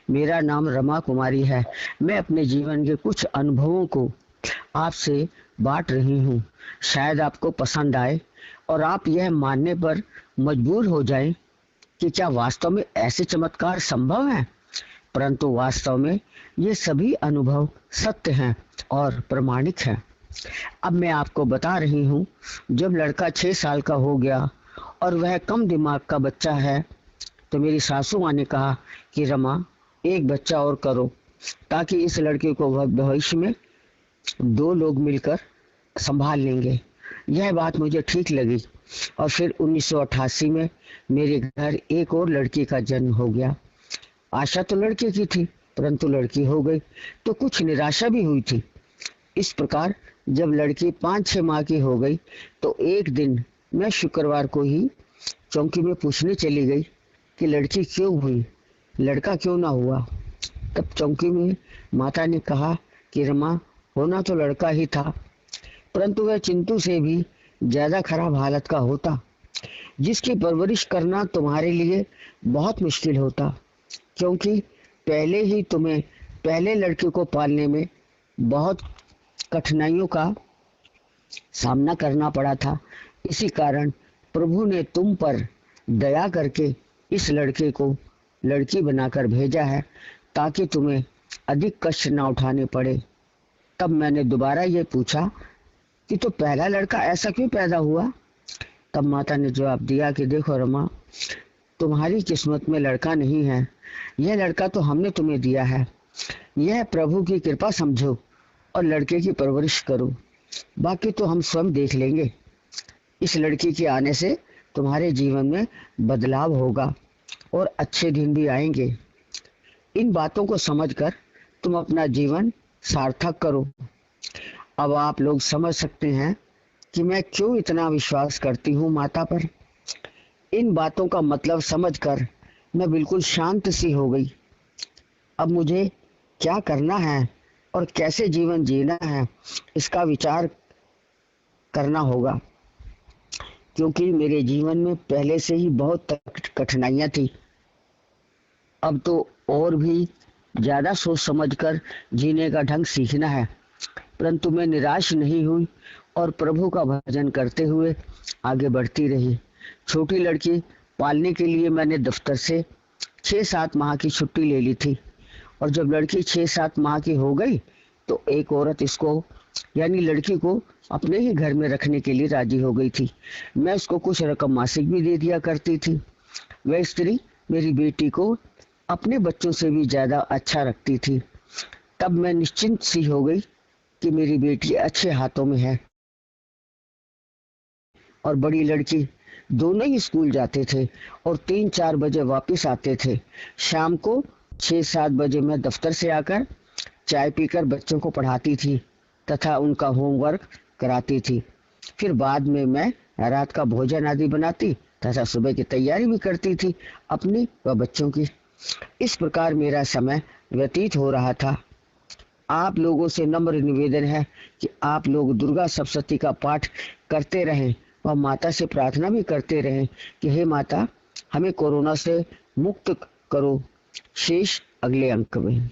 मेरा नाम रमा कुमारी है। मैं अपने जीवन के कुछ अनुभवों को आपसे बांट रही हूँ। शायद आपको पसंद आए और आप यह मानने पर मजबूर हो जाएं कि क्या वास्तव में ऐसे चमत्कार संभव हैं। परंतु वास्तव में ये सभी अनुभव सत्य हैं और प्रमाणिक हैं। अब मैं आपको बता रही हूँ, जब लड़का 6 साल का हो गया और वह कम दिमाग का बच्चा है, तो मेरी सासू माँ ने कहा कि रमा, एक बच्चा और करो ताकि इस लड़के को भविष्य में 2 लोग मिलकर संभाल लेंगे। यह बात मुझे ठीक लगी और फिर 1988 में मेरे घर एक और लड़की का जन्म हो गया। आशा तो लड़के की थी, परंतु लड़की हो गई तो कुछ निराशा भी हुई थी। इस प्रकार जब लड़की 5-6 माह की हो गई तो एक दिन मैं शुक्रवार को ही चौकी में पूछने चली गई कि लड़की क्यों हुई, लड़का क्यों ना हुआ। तब चौकी में माता ने कहा कि रमा, होना तो लड़का ही था, परंतु वह चिंटू से भी ज्यादा खराब हालत का होता, जिसकी परवरिश करना तुम्हारे लिए बहुत मुश्किल होता, क्योंकि पहले ही तुम्हें पहले लड़के को पालने में बहुत कठिनाइयों का सामना करना पड़ा था। इसी कारण प्रभु ने तुम पर दया करके इस लड़के को लड़की बनाकर भेजा है ताकि तुम्हें अधिक कष्ट न उठाने पड़े। तब मैंने दोबारा ये पूछा कि तो पहला लड़का ऐसा क्यों पैदा हुआ। तब माता ने जवाब दिया कि देखो रमा, तुम्हारी किस्मत में लड़का नहीं है, यह लड़का तो हमने तुम्हें दिया है। यह प्रभु की कृपा समझो और लड़के की परवरिश करो, बाकी तो हम स्वयं देख लेंगे। इस लड़की के आने से तुम्हारे जीवन में बदलाव होगा और अच्छे दिन भी आएंगे। इन बातों को समझकर तुम अपना जीवन सार्थक करो। अब आप लोग समझ सकते हैं कि मैं क्यों इतना विश्वास करती हूँ माता पर। इन बातों का मतलब समझकर मैं बिल्कुल शांत सी हो गई। अब मुझे क्या करना है और कैसे जीवन जीना है, इसका विचार करना होगा, क्योंकि मेरे जीवन में पहले से ही बहुत कठिनाइयां थी। अब तो और भी ज्यादा सोच समझकर जीने का ढंग सीखना है। परंतु मैं निराश नहीं हुई और प्रभु का भजन करते हुए आगे बढ़ती रही। छोटी लड़की पालने के लिए मैंने दफ्तर से 6-7 माह की छुट्टी ले ली थी और जब लड़की 6-7 माह की हो गई तो एक औरत इसको यानी लड़की को अपने ही घर में रखने के लिए राजी हो गई थी। मैं उसको कुछ रकम मासिक भी दे दिया करती थी। वह स्त्री मेरी बेटी को अपने बच्चों से भी ज्यादा अच्छा रखती थी। तब मैं निश्चिंत सी हो गई कि मेरी बेटी अच्छे हाथों में है। और बड़ी लड़की दोनों ही स्कूल जाते थे और 3-4 बजे वापस आते थे। शाम को 6-7 बजे मैं दफ्तर से आकर चाय पीकर बच्चों को पढ़ाती थी तथा उनका होमवर्क कराती थी। फिर बाद में मैं रात का भोजन आदि बनाती तथा सुबह की तैयारी भी करती थी अपनी व बच्चों की। इस प्रकार मेरा समय व्यतीत हो रहा था। आप लोगों से नम्र निवेदन है कि आप लोग दुर्गा सप्तशती का पाठ करते रहें और माता से प्रार्थना भी करते रहें कि हे माता, हमें कोरोना से मुक्त करो। शेष अगले अंक में।